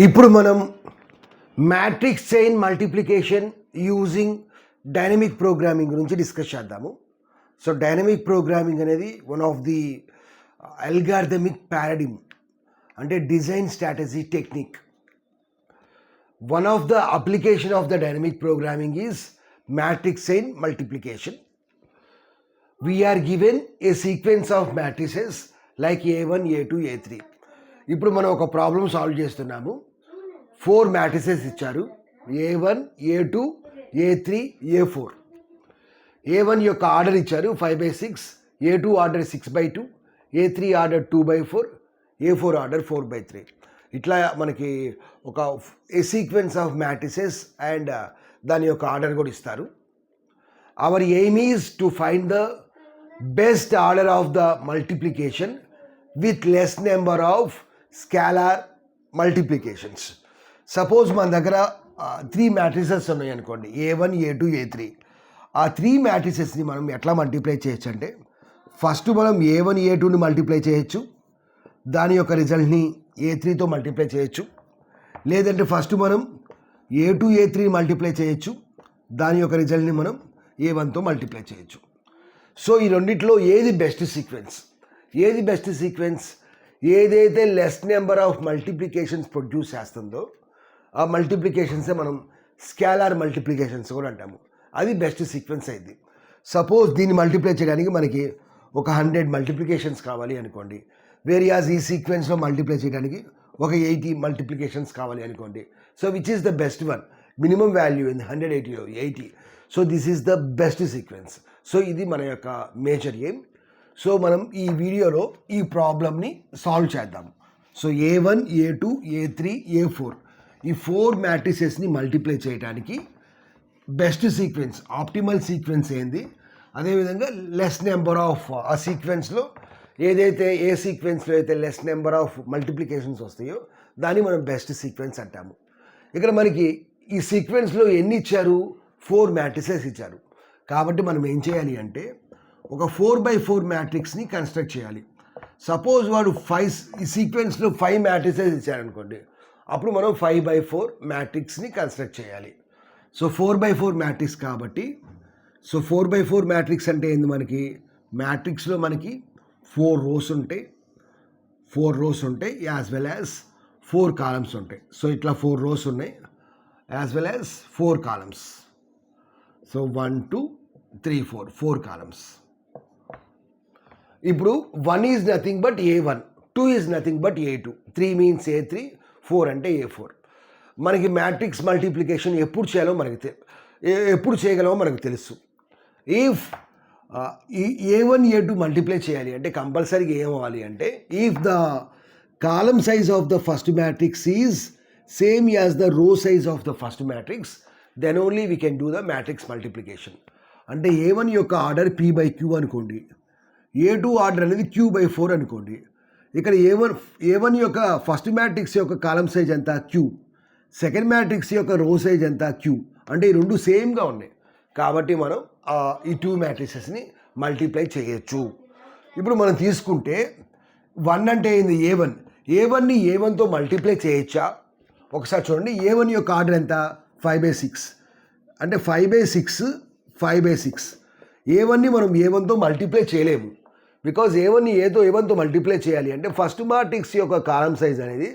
ఇప్పుడు మనం matrix chain multiplication using dynamic programming గురించి డిస్కస్ చేద్దాము. సో డైనమిక్ ప్రోగ్రామింగ్ అనేది one of the algorithmic paradigm, అంటే design strategy technique. One of the application of the dynamic programming is matrix chain multiplication. We are given a sequence of matrices like A1, A2, A3. ఇప్పుడు మనం ఒక problem solve చేస్తున్నాము. 4 matrices ఇచ్చారు, A1, A2, A3, A4. A1 యొక్క order ఇచ్చారు 5/6, A2 order 6/2, A3 order 2/4, A4 order 4/3. ఇట్లా మనకి ఒక ఏ సీక్వెన్స్ ఆఫ్ మ్యాట్రిసెస్ అండ్ దాని యొక్క ఆర్డర్ కూడా ఇస్తారు. Hour aim is to find the best order of the multiplication with less number of scalar multiplications. Suppose మన దగ్గర 3 మ్యాట్రిసెస్ ఉన్నాయి అనుకోండి, A1, A2, A3. ఆ 3 మ్యాట్రిసెస్ని మనం ఎట్లా మల్టిప్లై చేయొచ్చు అంటే, ఫస్ట్ మనం A1, A2ని మల్టిప్లై చేయొచ్చు, దాని యొక్క రిజల్ట్ని A3తో మల్టిప్లై చేయొచ్చు. లేదంటే ఫస్ట్ మనం A2, A3 మల్టిప్లై చేయొచ్చు, దాని యొక్క రిజల్ట్ని మనం A1తో మల్టిప్లై చేయొచ్చు. సో ఈ రెండిట్లో ఏది బెస్ట్ సీక్వెన్స్? ఏదైతే less number of multiplications produce చేస్తుందో ఆ మల్టిప్లికేషన్సే మనం స్కేలార్ మల్టిప్లికేషన్స్ కూడా అంటాము. అది బెస్ట్ సీక్వెన్స్ అయింది. సపోజ్ దీన్ని మల్టిప్లై చేయడానికి మనకి ఒక 100 మల్టిప్లికేషన్స్ కావాలి అనుకోండి, వేరియాస్ ఈ సీక్వెన్స్లో మల్టిప్లై చేయడానికి ఒక 80 మల్టిప్లికేషన్స్ కావాలి అనుకోండి. So which is the best one? Minimum value in 180లో 80. So this is the best sequence. సో ఇది మన యొక్క మేజర్ ఎయిమ్. సో మనం ఈ వీడియోలో ఈ ప్రాబ్లమ్ని సాల్వ్ చేద్దాం. So A1, A2, A3, A4 ఈ 4 మ్యాట్రిసెస్ని మల్టిప్లై చేయడానికి బెస్ట్ సీక్వెన్స్, ఆప్టిమల్ సీక్వెన్స్ ఏంది, అదేవిధంగా లెస్ నెంబర్ ఆఫ్ ఆ సీక్వెన్స్లో ఏ సీక్వెన్స్లో అయితే లెస్ నెంబర్ ఆఫ్ మల్టిప్లికేషన్స్ వస్తాయో దాన్ని మనం బెస్ట్ సీక్వెన్స్ అంటాము. ఇక్కడ మనకి ఈ సీక్వెన్స్లో ఎన్ని ఇచ్చారు? 4 మ్యాట్రిసెస్ ఇచ్చారు. కాబట్టి మనం ఏం చేయాలి అంటే ఒక 4/4 మ్యాట్రిక్స్ని కన్స్ట్రక్ట్ చేయాలి. సపోజ్ వాడు ఈ సీక్వెన్స్లో 5 మ్యాట్రిసెస్ ఇచ్చారనుకోండి, అప్పుడు మనం 5/4 మ్యాట్రిక్స్ని కన్స్ట్రక్ట్ చేయాలి. సో 4/4 మ్యాట్రిక్స్ కాబట్టి, సో 4/4 మ్యాట్రిక్స్ అంటే ఏంది? మనకి మ్యాట్రిక్స్లో మనకి 4 రోస్ ఉంటాయి యాజ్ వెల్ యాజ్ 4 కాలమ్స్ ఉంటాయి. సో ఇట్లా 4 రోస్ ఉన్నాయి as well as 4 columns. So 1, 2, 3, 4 columns. ఇప్పుడు 1 is nothing but A1, 2 is nothing but A2, 3 means A3, 4 అంటే A4. మనకి మ్యాట్రిక్స్ మల్టిప్లికేషన్ ఎప్పుడు చేయగలమో మనకు తెలుసు. ఇఫ్ A1, A2 మల్టిప్లై చేయాలి అంటే కంపల్సరీగా ఏమవ్వాలి అంటే, if the column size of the first matrix is same as the row size of the first matrix, then only we can do the matrix multiplication. అంటే A1 యొక్క order P/Q అనుకోండి, A2 order అనేది Q/4 అనుకోండి. ఇక్కడ A1 యొక్క first matrix యొక్క column size ఎంత? Q. Second matrix యొక్క రో సైజ్ ఎంత? Q. అంటే ఈ రెండు సేమ్గా ఉన్నాయి కాబట్టి మనం ఈ 2 మ్యాట్రిసెస్ని మల్టిప్లై చేయొచ్చు. ఇప్పుడు మనం తీసుకుంటే 1 అంటే ఏంది? A1ని A1తో మల్టిప్లై చేయొచ్చా? ఒకసారి చూడండి. A1 యొక్క ఆర్డర్ ఎంత? 5/6. అంటే 5/6. A1ని మనం A1తో మల్టిప్లై చేయలేము, బికాజ్ A1ని A1తో మల్టిప్లై చేయాలి అంటే ఫస్ట్ మ్యాట్రిక్స్ యొక్క కాలమ్ సైజ్ అనేది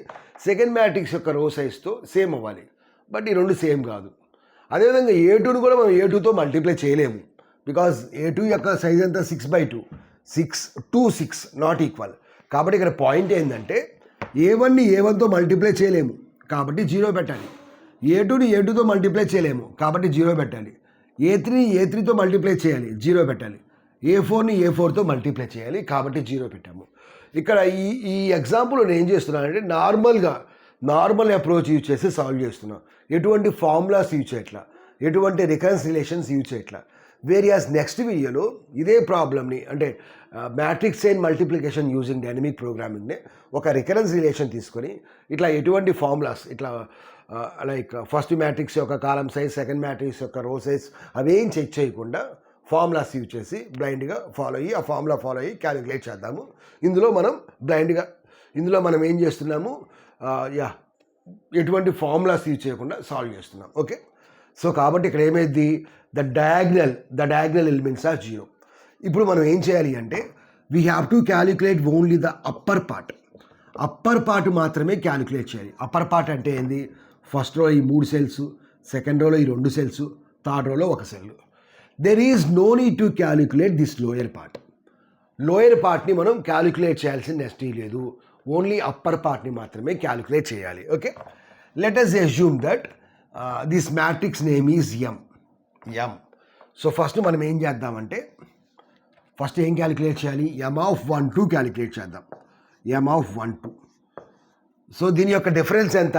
సెకండ్ మ్యాట్రిక్స్ యొక్క రో సైజ్తో సేమ్ అవ్వాలి. బట్ ఈ రెండు సేమ్ కాదు. అదేవిధంగా A2ని కూడా మనం A2తో మల్టిప్లై చేయలేము, బికాజ్ A2 యొక్క సైజ్ ఎంత? 6/2. 6 నాట్ ఈక్వల్. కాబట్టి ఇక్కడ పాయింట్ ఏంటంటే A1ని A1తో మల్టిప్లై చేయలేము కాబట్టి 0 పెట్టాలి. A2ని A2తో మల్టిప్లై చేయలేము కాబట్టి 0 పెట్టాలి. A3ని A3తో మల్టిప్లై చేయాలి, 0 పెట్టాలి. A4ని A4తో మల్టిప్లై చేయాలి కాబట్టి 0 పెట్టాము. ఇక్కడ ఈ ఎగ్జాంపుల్ నేను ఏం చేస్తున్నానంటే నార్మల్ అప్రోచ్ యూజ్ చేసి సాల్వ్ చేస్తున్నాం. ఎటువంటి ఫార్ములాస్ యూజ్ చేయట్లా, ఎటువంటి రికరెన్స్ రిలేషన్స్ యూజ్ చేయట్లా. వేరియాస్ నెక్స్ట్ వీడియోలో ఇదే ప్రాబ్లమ్ని, అంటే matrix chain multiplication using dynamic ప్రోగ్రామింగ్ని ఒక రికరెన్స్ రిలేషన్ తీసుకొని ఇట్లా ఎటువంటి ఫార్ములాస్ ఇట్లా లైక్ ఫస్ట్ మ్యాట్రిక్స్ యొక్క కాలమ్ సైజ్, సెకండ్ మ్యాట్రిక్స్ యొక్క రో సైజ్ అవేం చెక్ చేయకుండా ఫార్ములాస్ యూజ్ చేసి బ్లైండ్గా ఆ ఫార్ములా ఫాలో అయ్యి క్యాలిక్యులేట్ చేద్దాము. ఇందులో మనం ఏం చేస్తున్నాము? ఎటువంటి ఫార్ములాస్ యూజ్ చేయకుండా సాల్వ్ చేస్తున్నాం. ఓకే, సో కాబట్టి ఇక్కడ ఏమైంది, ద డయాగ్నల్ ఎలిమెంట్స్ ఆర్ 0. ఇప్పుడు మనం ఏం చేయాలి అంటే we have to calculate only the upper part మాత్రమే క్యాలిక్యులేట్ చేయాలి. అప్పర్ పార్ట్ అంటే ఏంది, ఫస్ట్ రో ఈ 3 సెల్స్, సెకండ్ రోలో ఈ 2 సెల్స్, థర్డ్ రోలో 1 సెల్. There is no need to calculate this lower పార్ట్ని మనం క్యాలిక్యులేట్ చేయాల్సిన నెస్టీ లేదు. ఓన్లీ అప్పర్ పార్ట్ని మాత్రమే క్యాలిక్యులేట్ చేయాలి. Okay, let us assume that this matrix name is M. So first మనం ఏం చేద్దామంటే ఫస్ట్ ఏం క్యాలిక్యులేట్ చేయాలి, M(1,2) క్యాలిక్యులేట్ చేద్దాం. M(1,2). సో దీని యొక్క డిఫరెన్స్ ఎంత,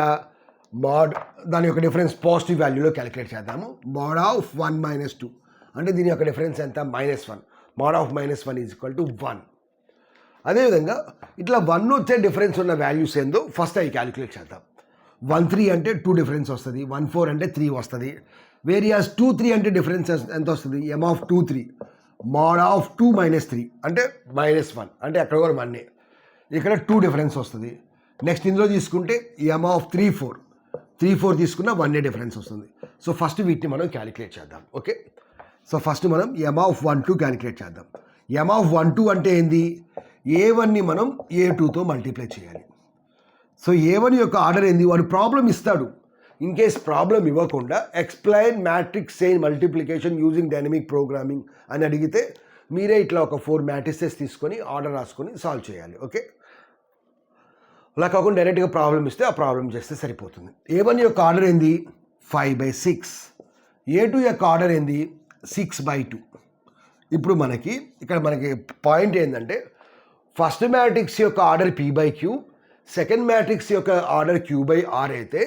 దాని యొక్క డిఫరెన్స్ పాజిటివ్ వాల్యూలో క్యాలిక్యులేట్ చేద్దాము. (1 - 2) అంటే దీని యొక్క డిఫరెన్స్ ఎంత, -1. (-1 = 1). అదేవిధంగా ఇట్లా 1 వచ్చే డిఫరెన్స్ ఉన్న వాల్యూస్ ఏందో ఫస్ట్ అవి క్యాలిక్యులేట్ చేద్దాం. 1,3 అంటే 2 డిఫరెన్స్ వస్తుంది, 1,4 అంటే 3 వస్తుంది. వేరియాస్ 2,3 అంటే డిఫరెన్స్ ఎంత వస్తుంది, M(2,3). (2 - 3) అంటే -1 అంటే అక్కడ కూడా 1. ఇక్కడ 2 డిఫరెన్స్ వస్తుంది. నెక్స్ట్ ఇందులో తీసుకుంటే M(3,4) తీసుకున్న 1 డిఫరెన్స్ వస్తుంది. సో ఫస్ట్ వీటిని మనం క్యాలిక్యులేట్ చేద్దాం. ఓకే, సో ఫస్ట్ మనం M(1,2) క్యాలిక్యులేట్ చేద్దాం. M(1,2) అంటే ఏంది, A1ని మనం A2తో మల్టిప్లై చేయాలి. సో A1 యొక్క ఆర్డర్ ఏంది, వాడు ప్రాబ్లం ఇస్తాడు. ఇన్ కేస్ ప్రాబ్లం ఇవ్వకుండా explain matrix chain multiplication using dynamic programming అని అడిగితే మీరే ఇట్లా ఒక 4 మ్యాట్రిసెస్ తీసుకొని ఆర్డర్ రాసుకొని సాల్వ్ చేయాలి. ఓకే, అలా కాకుండా డైరెక్ట్గా ప్రాబ్లం ఇస్తే ఆ ప్రాబ్లం చేస్తే సరిపోతుంది. A1 యొక్క ఆర్డర్ ఏంది, 5/6. A2 యొక్క ఆర్డర్ ఏంది, 6/2. ఇప్పుడు ఇక్కడ మనకి పాయింట్ ఏంటంటే ఫస్ట్ మ్యాట్రిక్స్ యొక్క ఆర్డర్ P/Q, సెకండ్ మ్యాట్రిక్స్ యొక్క ఆర్డర్ Q/R అయితే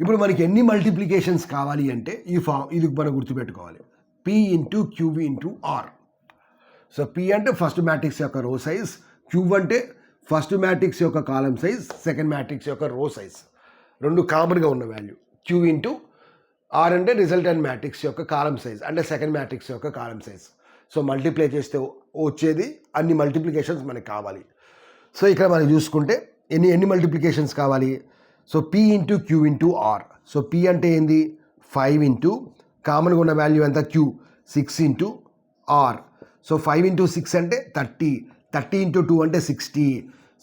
ఇప్పుడు మనకి ఎన్ని మల్టిప్లికేషన్స్ కావాలి అంటే ఇది మనం గుర్తుపెట్టుకోవాలి, P × Q × R. So P అంటే ఫస్ట్ మ్యాట్రిక్స్ యొక్క రో సైజ్, Q అంటే ఫస్ట్ మ్యాట్రిక్స్ యొక్క కాలం సైజ్, సెకండ్ మ్యాట్రిక్స్ యొక్క రో సైజ్, రెండు కామన్గా ఉన్న వాల్యూ. Q × R అంటే రిజల్టెంట్ మ్యాట్రిక్స్ యొక్క కాలం సైజ్ అంటే సెకండ్ మ్యాట్రిక్స్ యొక్క కాలం సైజ్. సో మల్టిప్లై చేస్తే వచ్చేది అన్ని మల్టిప్లికేషన్స్ మనకి కావాలి. సో ఇక్కడ మనం చూసుకుంటే ఎన్ని మల్టిప్లికేషన్స్ కావాలి, so P × Q × R. So P అంటే ఏంది, 5 కామన్గా ఉన్న వాల్యూ ఎంత, Q, 6 × R. సో 5 × 6 అంటే 30 × 2 అంటే 60.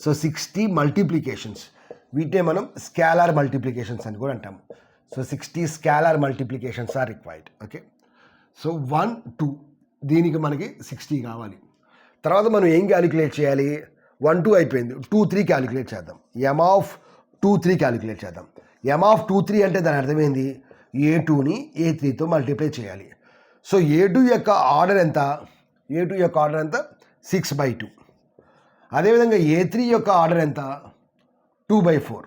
సో 60 మల్టిప్లికేషన్స్, వీటినే మనం స్కేలార్ మల్టిప్లికేషన్స్ అని కూడా అంటాము. So 60 scalar multiplications are required. Okay, so 1, 2 దీనికి మనకి 60 కావాలి. తర్వాత మనం ఏం క్యాలిక్యులేట్ చేయాలి, 1, 2 అయిపోయింది, 2, 3 క్యాలిక్యులేట్ చేద్దాం. M(2,3) క్యాలిక్యులేట్ చేద్దాం. M(2,3) అంటే దాని అర్థమైంది, A2ని A3తో మల్టిప్లై చేయాలి. సో A2 యొక్క ఆర్డర్ ఎంత, 6/2. అదేవిధంగా A3 యొక్క ఆర్డర్ ఎంత, 2/4.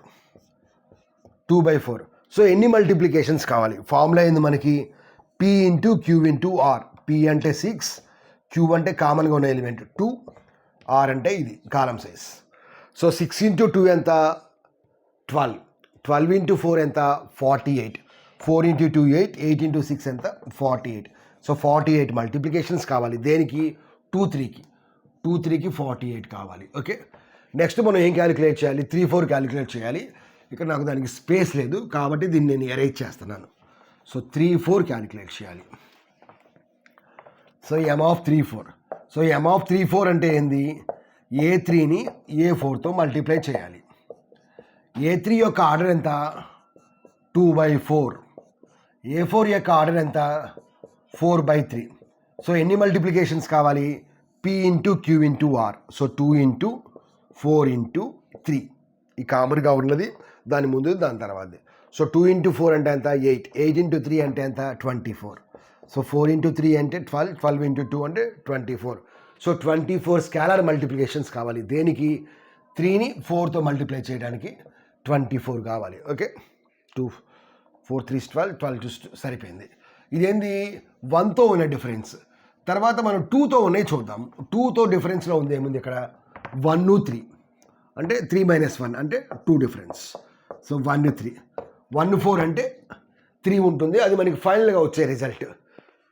సో ఎన్ని మల్టిప్లికేషన్స్ కావాలి, ఫార్ములా ఏంది మనకి, P × Q × R. P అంటే 6, Q అంటే కామన్గా ఉన్న ఎలిమెంట్ 2, R అంటే ఇది కాలం సైజ్. సో 6 × 2 ఎంత, 12. 12 × 4 ఎంత, 48. 4 × 2 8. 8 × 6 ఎంత, 48. సో 48 మల్టిప్లికేషన్స్ కావాలి. దేనికి, 2, 3కి 48 కావాలి. ఓకే, నెక్స్ట్ మనం ఏం క్యాలిక్యులేట్ చేయాలి, 3, 4 క్యాలిక్యులేట్ చేయాలి. ఇక్కడ నాకు దానికి స్పేస్ లేదు కాబట్టి దీన్ని నేను ఎరేజ్ చేస్తున్నాను. సో 3, 4 క్యాలిక్యులేట్ చేయాలి. So M(3,4). సో M(3,4) అంటే ఏంది, A3ని A4తో మల్టిప్లై చేయాలి. A3 యొక్క ఆర్డర్ ఎంత, 2/4. A4 యొక్క ఆర్డర్ ఎంత, 4/3. సో ఎన్ని మల్టిప్లికేషన్స్ కావాలి, P × Q × R. సో 2 × 4 × 3 ఈ కామన్గా ఉన్నది, దాని ముందు దాని తర్వాత. సో 2 × 4 అంటే ఎంత, 8. 8 × 3 అంటే ఎంత, 24. సో 4 × 3 అంటే 12. 12 × 2 అంటే 24. సో 24 స్కేలార్ మల్టిప్లికేషన్స్ కావాలి. దేనికి, 3ని 4తో మల్టిప్లై చేయడానికి 24 కావాలి. ఓకే, 2, 4, 3 12, 12 సరిపోయింది. ఇదేంది, 1తో ఉన్న డిఫరెన్స్. తర్వాత మనం 2తో ఉన్నాయి చూద్దాం. 2తో డిఫరెన్స్లో ఉంది ఏముంది, ఇక్కడ 1, 3 అంటే 3 - 1 అంటే 2 డిఫరెన్స్. సో 1, 3. 1, 4 అంటే 3 ఉంటుంది, అది మనకి ఫైనల్గా వచ్చే రిజల్ట్.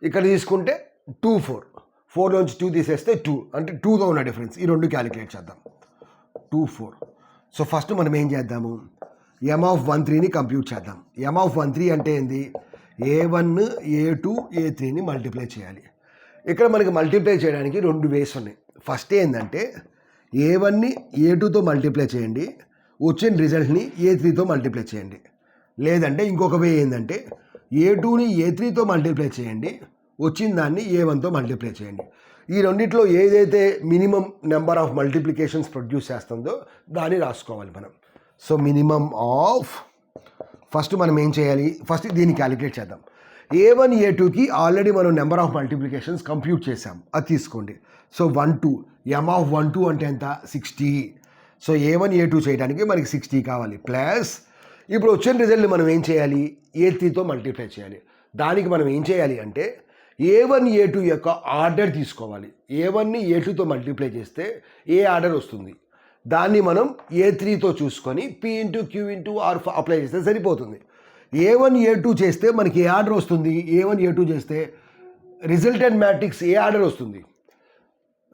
ఇక్కడ తీసుకుంటే 2, 4. 4లోంచి 2 తీసేస్తే 2 అంటే 2తో ఉన్న డిఫరెన్స్. ఈ రెండు క్యాలిక్యులేట్ చేద్దాం. 2, 4. సో ఫస్ట్ మనం ఏం చేద్దాము, M(1,3)ని కంప్యూట్ చేద్దాం. M(1,3) అంటే ఏంది? A1 A2 A3ని మల్టిప్లై చేయాలి. ఇక్కడ మనకి మల్టిప్లై చేయడానికి 2 వేస్ ఉన్నాయి. ఫస్ట్ ఏంటంటే A1ని A2తో మల్టిప్లై చేయండి, వచ్చిన రిజల్ట్ని A3తో మల్టిప్లై చేయండి. లేదంటే ఇంకొక వే ఏంటంటే A2ని A3తో మల్టిప్లై చేయండి, వచ్చిన దాన్ని A1తో మల్టిప్లై చేయండి. ఈ రెండిట్లో ఏదైతే minimum number of multiplications produce చేస్తుందో దాన్ని రాసుకోవాలి మనం. సో మినిమం ఆఫ్, ఫస్ట్ మనం ఏం చేయాలి, ఫస్ట్ దీన్ని క్యాలిక్యులేట్ చేద్దాం. A1 A2కి ఆల్రెడీ మనం నెంబర్ ఆఫ్ మల్టిప్లికేషన్స్ కంప్యూట్ చేసాం, అది తీసుకోండి. సో 1 2 M(1,2) అంటే ఎంత? 60. సో A1 A2 చేయడానికి మనకి 60 కావాలి. ప్లస్ ఇప్పుడు వచ్చిన రిజల్ట్ని మనం ఏం చేయాలి? A3తో మల్టిప్లై చేయాలి. దానికి మనం ఏం చేయాలి అంటే A1 A2 యొక్క ఆర్డర్ తీసుకోవాలి. A1ని A2తో మల్టిప్లై చేస్తే ఏ ఆర్డర్ వస్తుంది, దాన్ని మనం A3తో చూసుకొని P(Q)R అప్లై చేస్తే సరిపోతుంది. A1 A2 చేస్తే మనకి ఏ ఆర్డర్ వస్తుంది? A1 A2 చేస్తే రిజల్టెంట్ మ్యాట్రిక్స్ ఏ ఆర్డర్ వస్తుంది?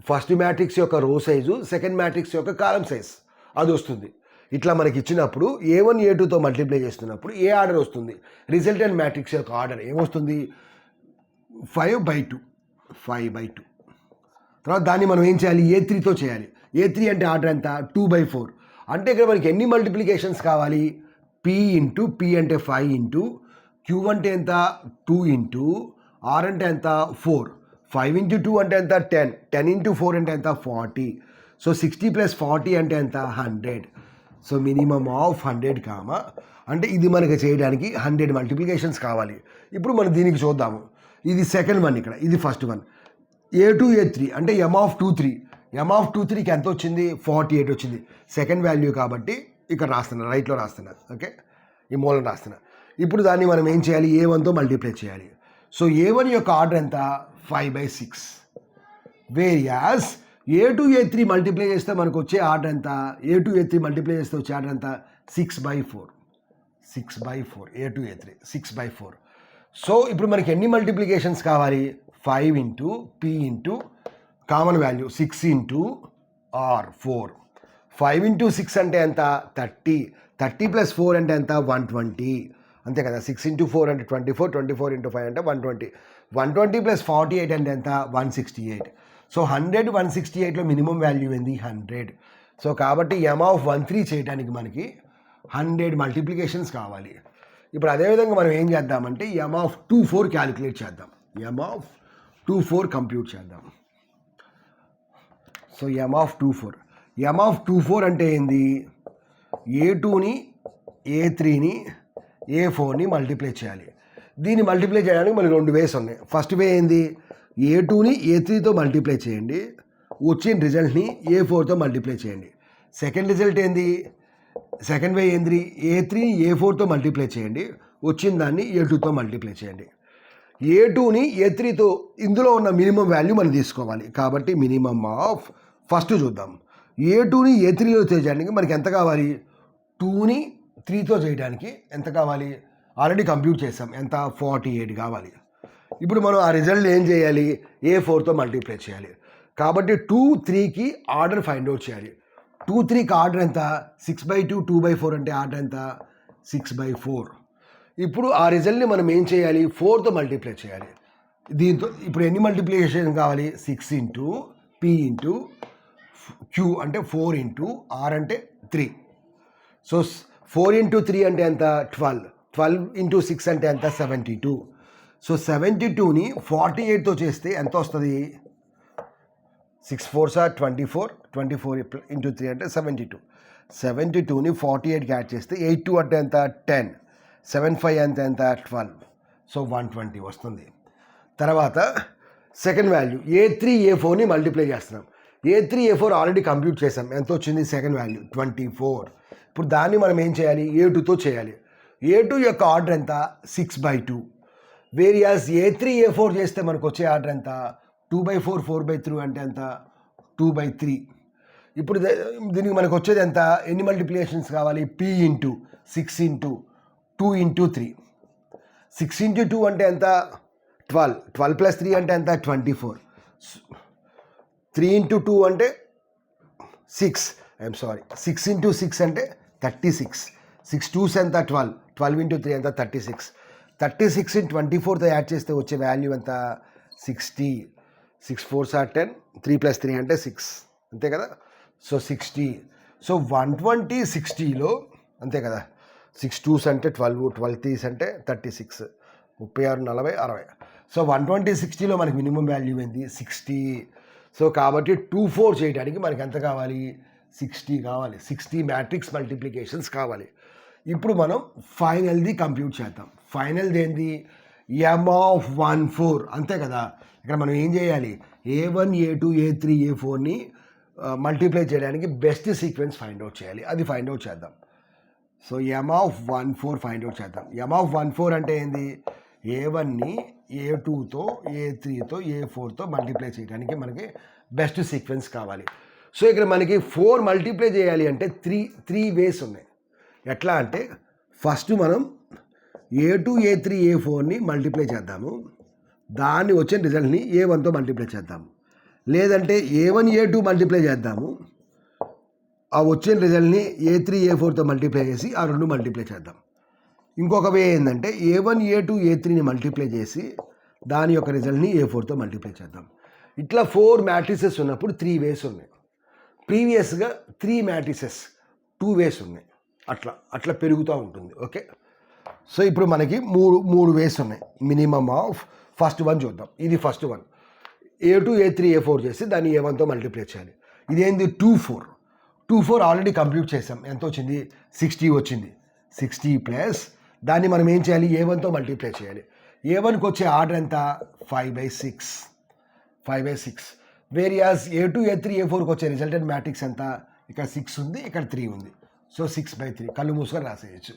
ఫస్ట్ మ్యాట్రిక్స్ యొక్క రో సైజు, సెకండ్ మ్యాట్రిక్స్ యొక్క కాలం సైజ్ అది వస్తుంది. ఇట్లా మనకి ఇచ్చినప్పుడు A1 A2తో మల్టిప్లై చేస్తున్నప్పుడు ఏ ఆర్డర్ వస్తుంది? రిజల్టెంట్ మ్యాట్రిక్స్ యొక్క ఆర్డర్ ఏమొస్తుంది? 5/2. తర్వాత దాన్ని మనం ఏం చేయాలి? A3తో చేయాలి. A3 అంటే ఆర్డర్ ఎంత? 2/4. అంటే ఇక్కడ మనకి ఎన్ని మల్టిప్లికేషన్స్ కావాలి? P అంటే 5 Q అంటే ఎంత? 2 R అంటే ఎంత? 4. 5 × 2 అంటే ఎంత? 10. 10 × 4 అంటే ఎంత? 40. సో 60 + 40 అంటే ఎంత? 100. సో మినిమం ఆఫ్ 100 అంటే ఇది మనకి చేయడానికి 100 మల్టిప్లికేషన్స్ కావాలి. ఇప్పుడు మనం దీనికి చూద్దాము. ఇది సెకండ్ వన్, ఇక్కడ ఇది ఫస్ట్ వన్. A2 A3 అంటే M(2,3)కి ఎంత వచ్చింది? 48 వచ్చింది. సెకండ్ వాల్యూ కాబట్టి ఇక్కడ రాస్తున్నా, రైట్లో రాస్తున్నా, ఓకే, ఈ మూలం రాస్తున్నా. ఇప్పుడు దాన్ని మనం ఏం చేయాలి? A1తో మల్టిప్లై చేయాలి. సో A1 యొక్క ఆర్డర్ ఎంత? 5/6. వేరియాస్ A2 A3 మల్టిప్లై చేస్తే మనకు వచ్చే ఆర్డర్ ఎంత? A2 A3 మల్టిప్లై చేస్తే వచ్చే ఆర్డర్ ఎంత? 6/4. A2 A3 6/4. సో ఇప్పుడు మనకి ఎన్ని మల్టిప్లికేషన్స్ కావాలి? 5 P కామన్ వాల్యూ 6 R 4. 5 × 6 అంటే ఎంత? 30. 30 + 4 అంటే ఎంత? 120. అంతే కదా. 6 × 4 అంటే 24. 24 × 5 అంటే 120. 120 + 48 అంటే ఎంత? 168. సో 100 168లో మినిమం వాల్యూ ఏంది? 100. సో కాబట్టి M(1,3) చేయడానికి మనకి 100 మల్టిప్లికేషన్స్ కావాలి. ఇప్పుడు అదేవిధంగా మనం ఏం చేద్దామంటే M(24) క్యాలిక్యులేట్ చేద్దాం. M(24) కంప్యూట్ చేద్దాం. సో M(24) అంటే ఏంది? A2ని A3ని A4ని మల్టిప్లై చేయాలి. దీన్ని మల్టిప్లై చేయడానికి మనకి 2 వేస్ ఉన్నాయి. ఫస్ట్ వే ఏంది? A2ని A3తో మల్టిప్లై చేయండి, వచ్చిన రిజల్ట్ని A4తో మల్టిప్లై చేయండి. సెకండ్ రిజల్ట్ ఏంది? సెకండ్ వే ఏంది? A3ని A4తో మల్టిప్లై చేయండి, వచ్చిన దాన్ని A2తో మల్టిప్లై చేయండి. A2ని A3తో ఇందులో ఉన్న మినిమం వాల్యూ మనం తీసుకోవాలి. కాబట్టి మినిమం ఆఫ్, ఫస్ట్ చూద్దాం. A2ని A3లో చేయడానికి మనకి ఎంత కావాలి? 2ని 3తో చేయడానికి ఎంత కావాలి? ఆల్రెడీ కంప్యూట్ చేసాం, ఎంత? 48 కావాలి. ఇప్పుడు మనం ఆ రిజల్ట్ ఏం చేయాలి? A4తో మల్టిప్లై చేయాలి. కాబట్టి 2 3కి ఆర్డర్ ఫైండ్ అవుట్ చేయాలి. 2 3కి ఆర్డర్ ఎంత? 6/2 2/4 అంటే ఆర్డర్ ఎంత? 6/4. ఇప్పుడు ఆ రిజల్ట్ని మనం ఏం చేయాలి? 4తో మల్టిప్లై చేయాలి. దీంతో ఇప్పుడు ఎన్ని మల్టిప్లికేషన్ కావాలి? 6 P Q అంటే 4 R అంటే 3. సో 4 × 3 అంటే ఎంత? 12. 12 × 6 అంటే ఎంత? 72. సో 72ని 48తో చేస్తే ఎంత వస్తుంది? 6 4s are 24. 24 × 3 అంటే 72. 72ని 48కి యాడ్ చేస్తే 8 2 అంటే ఎంత? 10. 7 5 అంటే ఎంత? 12. సో 120 వస్తుంది. తర్వాత సెకండ్ వాల్యూ A3 A4ని మల్టిప్లై చేస్తున్నాం. A3 A4 ఆల్రెడీ కంప్యూట్ చేసాం, ఎంత వచ్చింది? Second value 24. ఇప్పుడు దాన్ని మనం ఏం చేయాలి? A2తో చేయాలి. A2 యొక్క ఆర్డర్ ఎంత? 6/2. వేరియాస్ A3 A4 చేస్తే మనకు వచ్చే ఆర్డర్ ఎంత? 2/4 4/3 అంటే ఎంత? 2/3. ఇప్పుడు దీనికి మనకు వచ్చేది ఎంత? ఎన్ని మల్టిప్లికేషన్స్ కావాలి? P × 6 × 2 × 3. 6 × 2 అంటే ఎంత? 12. 12 + 3 అంటే ఎంత? 24. 3 × 2 అంటే 6. 6 × 6 అంటే 36. 6 2s ఎంత 12, 12 into 3 ఎంత 36, 36 24తో యాడ్ చేస్తే వచ్చే వాల్యూ ఎంత 60, 6 4s are 10, 3 + 3 అంటే 6, అంతే కదా. సో 60, సో 120 60లో అంతే కదా, 6 2s అంటే 12, 12 3s అంటే 36, 36 40 60. సో 120 60లో మనకి మినిమం వాల్యూ ఏంది 60. సో కాబట్టి 2 4 చేయడానికి మనకి ఎంత కావాలి 60 కావాలి, 60 మ్యాట్రిక్స్ మల్టిప్లికేషన్స్ కావాలి. ఇప్పుడు మనం ఫైనల్ది కంప్యూట్ చేద్దాం. ఫైనల్ది ఏంది M/1 4, అంతే కదా. ఇక్కడ మనం ఏం చేయాలి A1 A2 A3 A4ని మల్టిప్లై చేయడానికి బెస్ట్ సీక్వెన్స్ ఫైండ్ అవుట్ చేయాలి. అది ఫైండ్ అవుట్ చేద్దాం. సో M/1 ఫైండ్ అవుట్ చేద్దాం. M/1 అంటే ఏంది A1ని A2తో A3తో A4తో మల్టిప్లై చేయడానికి మనకి బెస్ట్ సీక్వెన్స్ కావాలి. సో ఇక్కడ మనకి 4 మల్టిప్లై చేయాలి అంటే త్రీ వేస్ ఉన్నాయి. ఎట్లా అంటే ఫస్ట్ మనం A2 A3 A4ని మల్టిప్లై చేద్దాము, దాన్ని వచ్చిన రిజల్ట్ని A1తో మల్టిప్లై చేద్దాము. లేదంటే A1 A2 మల్టిప్లై చేద్దాము, ఆ వచ్చిన రిజల్ట్ని A3 A4తో మల్టిప్లై చేసి ఆ రెండు మల్టిప్లై చేద్దాం. ఇంకొక వే ఏంటంటే A1 A2 A3ని మల్టిప్లై చేసి దాని యొక్క రిజల్ట్ని A4తో మల్టిప్లై చేద్దాం. ఇట్లా 4 మ్యాట్రిసెస్ ఉన్నప్పుడు 3 వేస్ ఉన్నాయి. ప్రీవియస్గా 3 మ్యాట్రిసెస్ 2 వేస్ ఉన్నాయి. అట్లా పెరుగుతూ ఉంటుంది. ఓకే, సో ఇప్పుడు మనకి మూడు వేస్ ఉన్నాయి. మినిమమ్ ఆఫ్ ఫస్ట్ వన్ చూద్దాం. ఇది first one, A2 A3 A4 చేసి దాన్ని A1తో మల్టిప్లై చేయాలి. ఇదేంది 2 4 ఆల్రెడీ కంప్లీట్ చేసాం. ఎంత వచ్చింది 60 వచ్చింది. 60 ప్లస్ దాన్ని మనం ఏం చేయాలి A1తో మల్టిప్లై చేయాలి. A1కి వచ్చే ఆర్డర్ ఎంత 5/6. వేరియాస్ A2 A3 A4కి వచ్చే రిజల్టెంట్ మ్యాట్రిక్స్ ఎంత, ఇక్కడ 6 ఉంది, ఇక్కడ 3 ఉంది. సో 6/3 కళ్ళు మూసుకొని రాసేయచ్చు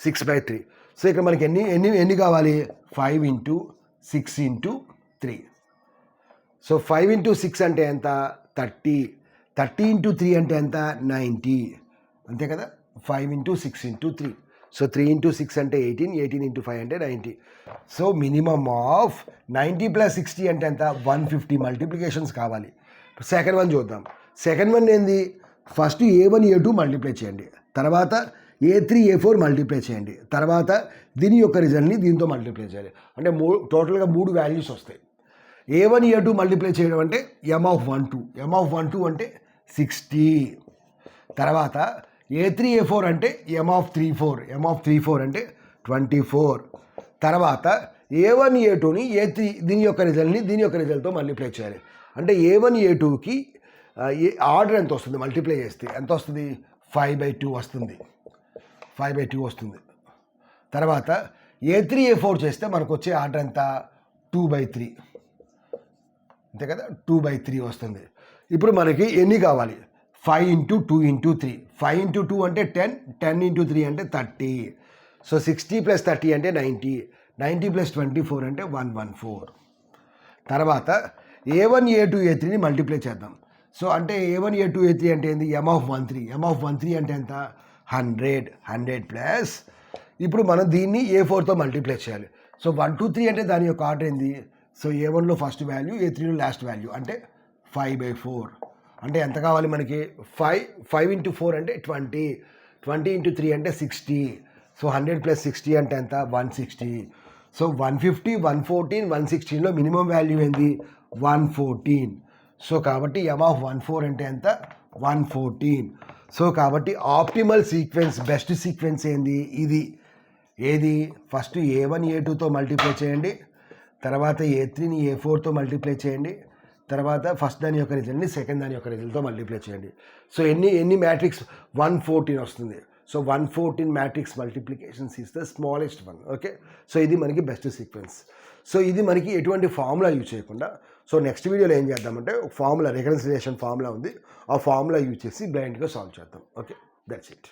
6/3. సో ఇక్కడ మనకి ఎన్ని కావాలి 5 × 6 × 3. సో 5 × 6 అంటే ఎంత 30, 30 × 3 అంటే ఎంత 90, అంతే కదా. 5 × 6 × 3, సో 3 × 6 అంటే 18, 18 × 5 అంటే 90. సో మినిమమ్ ఆఫ్ 90 + 60 అంటే ఎంత 150 మల్టిప్లికేషన్స్ కావాలి. సెకండ్ వన్ చూద్దాం. సెకండ్ వన్ ఏంది ఫస్ట్ A1 A2 మల్టిప్లై చేయండి, తర్వాత A3 A4 మల్టిప్లై చేయండి, తర్వాత దీని యొక్క రిజల్ట్ని దీంతో మల్టిప్లై చేయాలి. అంటే టోటల్గా 3 వాల్యూస్ వస్తాయి. A1 A2 మల్టిప్లై చేయడం అంటే M/1 అంటే 60, తర్వాత A3 A4 అంటే M/3 అంటే 24, తర్వాత A1 A2ని A3 దీని యొక్క రిజల్ట్తో మల్టిప్లై చేయాలి. అంటే A1 A2కి ఆర్డర్ ఎంత వస్తుంది మల్టిప్లై చేస్తే ఎంత వస్తుంది 5/2 వస్తుంది. 5/2 వస్తుంది. తర్వాత A3 A4 చేస్తే మనకు వచ్చే ఆర్డర్ ఎంత 2/3, అంతే కదా 2/3 వస్తుంది. ఇప్పుడు మనకి ఎన్ని కావాలి 5 × 2 × 3. 5 × 2 అంటే 10, 10 × 3 అంటే 30. సో 60 + 30 అంటే 90, 90 + 24 అంటే 114. తర్వాత A1 A2 A3ని మల్టిప్లై చేద్దాం. సో అంటే A1 A2 A3 అంటే ఏంది M/1 అంటే ఎంత 100 ప్లస్ ఇప్పుడు మనం దీన్ని A4తో మల్టిప్లై చేయాలి. సో 1 2 3 అంటే దాని యొక్క ఆర్డర్ ఏంది, సో A1లో ఫస్ట్ వాల్యూ A3లో లాస్ట్ వాల్యూ అంటే 5/4. అంటే ఎంత కావాలి మనకి 5 × 4 అంటే 20, 20 × 3 అంటే 60. సో 100 + 60 అంటే ఎంత 160. సో 150 114 116లో మినిమం వాల్యూ ఏంది 114. సో కాబట్టి M/1 అంటే ఎంత 114. సో కాబట్టి ఆప్టిమల్ సీక్వెన్స్ బెస్ట్ సీక్వెన్స్ ఏంది ఏది ఫస్ట్ A1 A2తో మల్టిప్లై చేయండి, తర్వాత A3ని A4తో మల్టిప్లై చేయండి, తర్వాత ఫస్ట్ దాని యొక్క రిజల్ట్ని సెకండ్ దాని యొక్క రిజల్ట్తో మల్టిప్లై చేయండి. సో ఎన్ని మ్యాట్రిక్స్ 114 వస్తుంది. So 114 matrix multiplications is the smallest one. Okay, so ఇది మనకి బెస్ట్ సీక్వెన్స్. సో ఇది మనకి ఎటువంటి ఫార్ములా యూజ్ చేయకుండా, సో నెక్స్ట్ వీడియోలో ఏం చేద్దామంటే ఒక ఫార్ములా రికన్సిలియేషన్ ఫార్ములా ఉంది, ఆ ఫార్ములా యూజ్ చేసి బ్లైండ్గా సాల్వ్ చేద్దాం. Okay, that's it.